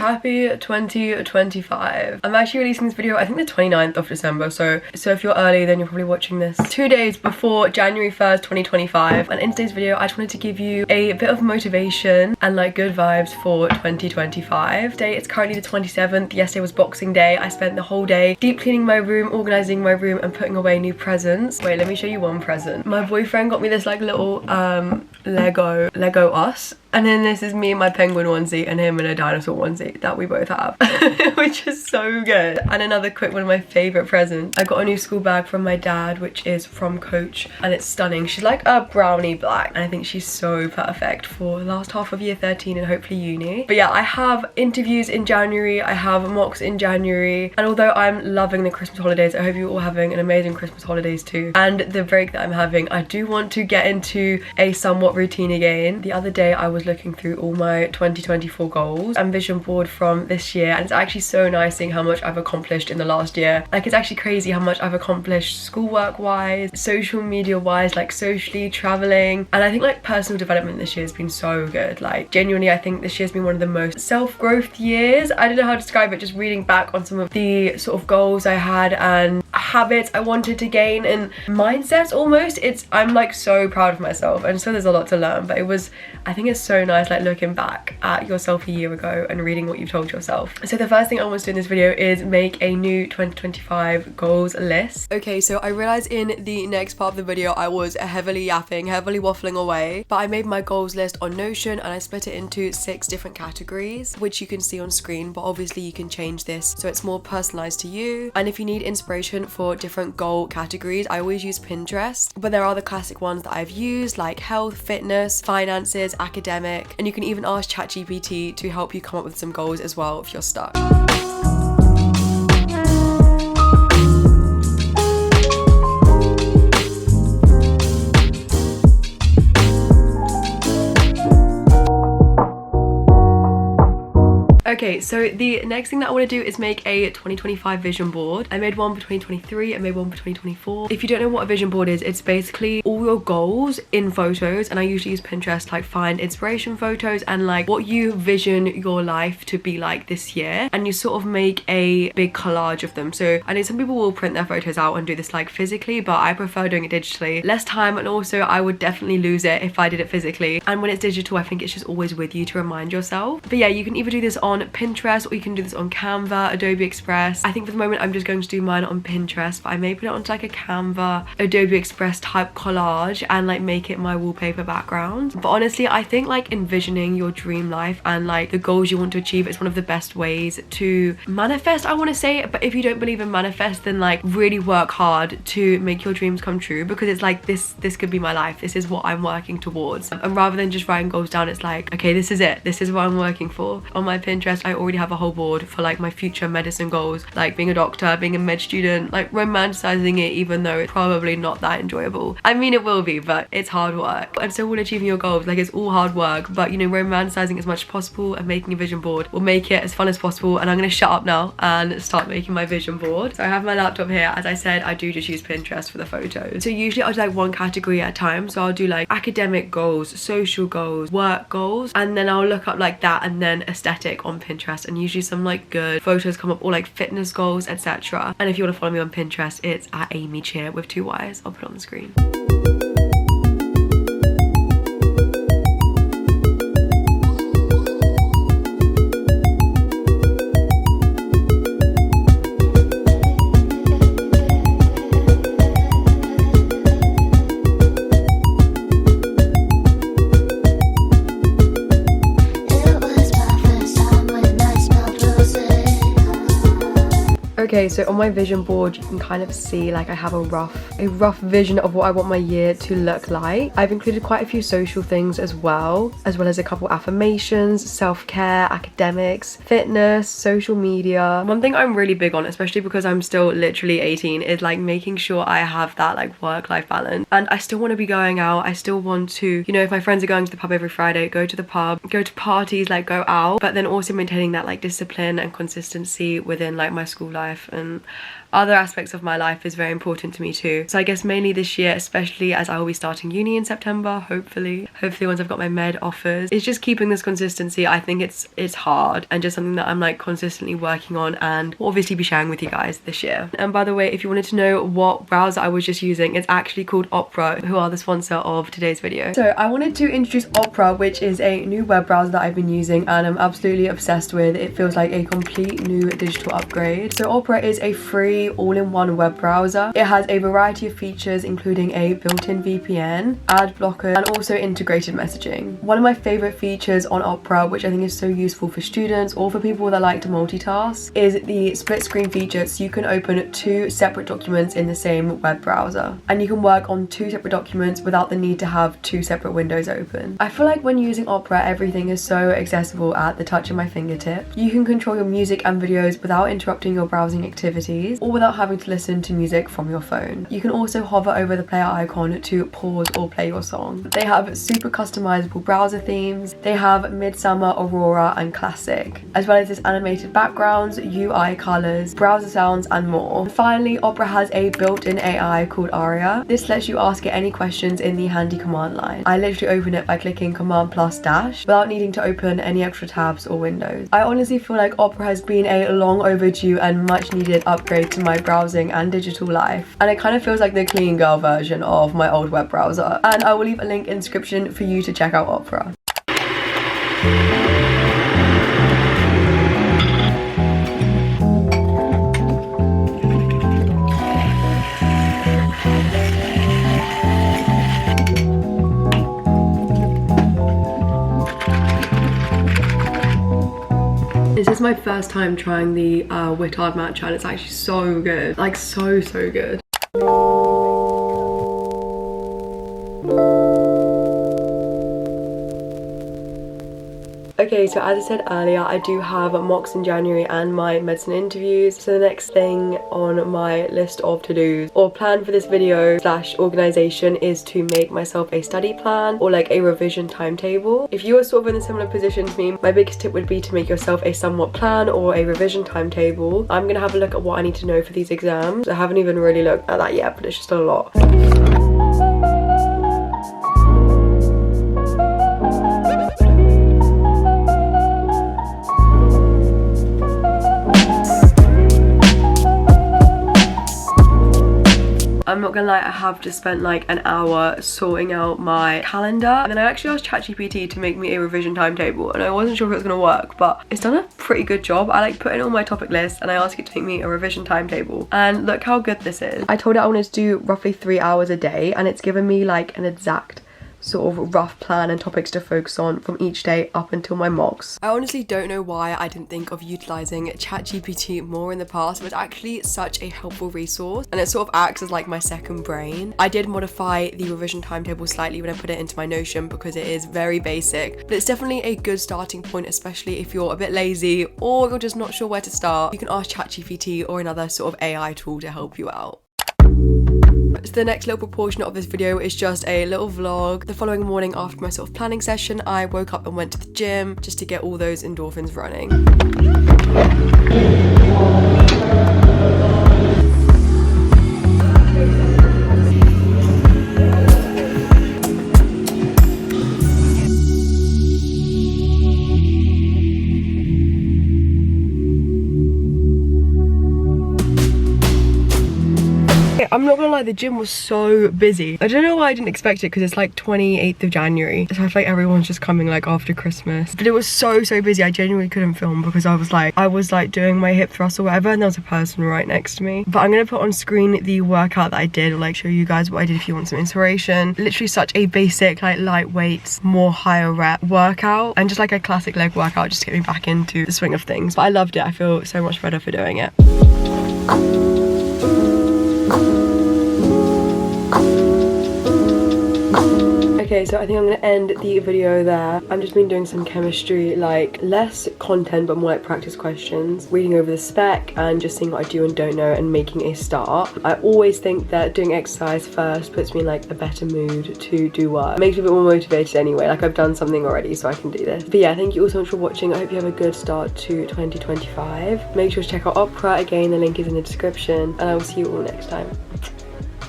Happy 2025. I'm actually releasing this video I think the 29th of December, so if you're early then you're probably watching this 2 days before January 1st 2025. And in today's video I just wanted to give you a bit of motivation and like good vibes for 2025. Today it's currently the 27th. Yesterday was Boxing Day. I spent the whole day deep cleaning my room, organizing my room and putting away new presents. Wait, let me show you one present. My boyfriend got me this like little Lego us. And then this is me in my penguin onesie and him in a dinosaur onesie that we both have, which is so good. And another quick one of my favorite presents. I got a new school bag from my dad, which is from Coach, and it's stunning. She's like a brownie black, and I think she's so perfect for the last half of year 13 and hopefully uni. But yeah, I have interviews in January, I have mocks in January, and although I'm loving the Christmas holidays, I hope you're all having an amazing Christmas holidays too. And the break that I'm having, I do want to get into a somewhat routine again. The other day I was looking through all my 2024 goals and vision board from this year, and it's actually so nice seeing how much I've accomplished in the last year. Like, it's actually crazy how much I've accomplished schoolwork wise, social media wise, like socially, traveling, and I think like personal development this year has been so good. Like genuinely I think this year's been one of the most self-growth years. I don't know how to describe it, just reading back on some of the sort of goals I had and habits I wanted to gain and mindsets almost. I'm like so proud of myself, and so there's a lot to learn, but I think it's so nice like looking back at yourself a year ago and reading what you've told yourself. So the first thing I want to do in this video is make a new 2025 goals list. Okay, so I realized in the next part of the video I was heavily yapping, heavily waffling away, but I made my goals list on Notion and I split it into 6 different categories, which you can see on screen, but obviously you can change this so it's more personalized to you. And if you need inspiration for different goal categories, I always use Pinterest, but there are the classic ones that I've used like health, fitness, finances, academic, and you can even ask ChatGPT to help you come up with some goals as well if you're stuck. Okay, so the next thing that I want to do is make a 2025 vision board. I made one for 2023, I made one for 2024. If you don't know what a vision board is, it's basically all your goals in photos, and I usually use Pinterest to like find inspiration photos and like what you vision your life to be like this year, and you sort of make a big collage of them. So I know some people will print their photos out and do this like physically, but I prefer doing it digitally. Less time, and also I would definitely lose it if I did it physically, and when it's digital I think it's just always with you to remind yourself. But yeah, you can either do this on Pinterest or you can do this on Canva, Adobe Express. I think for the moment I'm just going to do mine on Pinterest, but I may put it onto like a Canva, Adobe Express type collage and like make it my wallpaper background. But honestly I think like envisioning your dream life and like the goals you want to achieve is one of the best ways to manifest, I want to say. But if you don't believe in manifest, then like really work hard to make your dreams come true, because it's like this could be my life, this is what I'm working towards. And rather than just writing goals down, it's like, okay, this is it, this is what I'm working for. On my Pinterest I already have a whole board for like my future medicine goals, like being a doctor, being a med student, like romanticizing it even though it's probably not that enjoyable. I mean it will be, but it's hard work. And so when achieving your goals, like it's all hard work, but you know, romanticizing as much as possible and making a vision board will make it as fun as possible. And I'm gonna shut up now and start making my vision board. So I have my laptop here. As I said, I do just use Pinterest for the photos. So usually I'll do like one category at a time. So I'll do like academic goals, social goals, work goals, and then I'll look up like that and then aesthetic on Pinterest, and usually some like good photos come up, or like fitness goals, etc. And if you want to follow me on Pinterest, it's at amycheah with 2 Y's. I'll put it on the screen. Okay, so on my vision board you can kind of see like I have a rough vision of what I want my year to look like. I've included quite a few social things as well as a couple affirmations, self-care, academics, fitness, social media. One thing I'm really big on, especially because I'm still literally 18, is like making sure I have that like work-life balance. And I still want to be going out, I still want to, you know, if my friends are going to the pub every Friday, go to the pub, go to parties, like go out, but then also maintaining that like discipline and consistency within like my school life life and other aspects of my life is very important to me too. So I guess mainly this year, especially as I will be starting uni in September, hopefully once I've got my med offers, it's just keeping this consistency. I think it's hard and just something that I'm like consistently working on and will obviously be sharing with you guys this year. And by the way, if you wanted to know what browser I was just using, it's actually called Opera, who are the sponsor of today's video. So I wanted to introduce Opera, which is a new web browser that I've been using and I'm absolutely obsessed with. It feels like a complete new digital upgrade. So Opera is a free all-in-one web browser. It has a variety of features including a built-in VPN, ad blocker, and also integrated messaging. One of my favorite features on Opera, which I think is so useful for students or for people that like to multitask, is the split screen feature. So you can open 2 separate documents in the same web browser and you can work on 2 separate documents without the need to have 2 separate windows open. I feel like when using Opera, everything is so accessible at the touch of my fingertip. You can control your music and videos without interrupting your browsing activities or without having to listen to music from your phone. You can also hover over the player icon to pause or play your song. They have super customizable browser themes. They have Midsummer, Aurora, and Classic, as well as this animated backgrounds, UI colors, browser sounds, and more. And finally, Opera has a built-in AI called Aria. This lets you ask it any questions in the handy command line. I literally open it by clicking Command plus dash without needing to open any extra tabs or windows. I honestly feel like Opera has been a long overdue and much needed upgrade to my browsing and digital life, and it kind of feels like the clean girl version of my old web browser. And I will leave a link in the description for you to check out Opera. This is my first time trying the Wittard matcha and it's actually so good, like so good. Okay, so as I said earlier, I do have mocks in January and my medicine interviews. So the next thing on my list of to-dos or plan for this video slash organization is to make myself a study plan or like a revision timetable. If you are sort of in a similar position to me, my biggest tip would be to make yourself a somewhat plan or a revision timetable. I'm gonna have a look at what I need to know for these exams. I haven't even really looked at that yet, but it's just a lot. I'm not gonna lie, I have just spent like an hour sorting out my calendar and then I actually asked ChatGPT to make me a revision timetable and I wasn't sure if it was gonna work, but it's done a pretty good job. I like put in all my topic lists and I asked it to make me a revision timetable and look how good this is. I told it I wanted to do roughly 3 hours a day and it's given me like an exact sort of rough plan and topics to focus on from each day up until my mocks. I honestly don't know why I didn't think of utilizing ChatGPT more in the past, but it's actually such a helpful resource and it sort of acts as like my second brain. I did modify the revision timetable slightly when I put it into my Notion because it is very basic, but it's definitely a good starting point, especially if you're a bit lazy or you're just not sure where to start. You can ask ChatGPT or another sort of AI tool to help you out. So the next little proportion of this video is just a little vlog. The following morning after my sort of planning session, I woke up and went to the gym just to get all those endorphins running. I'm not gonna lie, the gym was so busy. I don't know why I didn't expect it because it's like 28th of January. So I feel like everyone's just coming like after Christmas. But it was so busy. I genuinely couldn't film because I was like doing my hip thrust or whatever and there was a person right next to me. But I'm gonna put on screen the workout that I did or like show you guys what I did if you want some inspiration. Literally such a basic like lightweight, more higher rep workout and just like a classic leg workout just to get me back into the swing of things. But I loved it. I feel so much better for doing it. Okay, Okay, so I think I'm gonna end the video there. I've just been doing some chemistry, like less content but more like practice questions, reading over the spec and just seeing what I do and don't know and making a start. I always think that doing exercise first puts me in like a better mood to do work. It makes me a bit more motivated anyway, like I've done something already so I can do this. But yeah, thank you all so much for watching. I hope you have a good start to 2025. Make sure to check out opera again, the link is in the description, and I will see you all next time.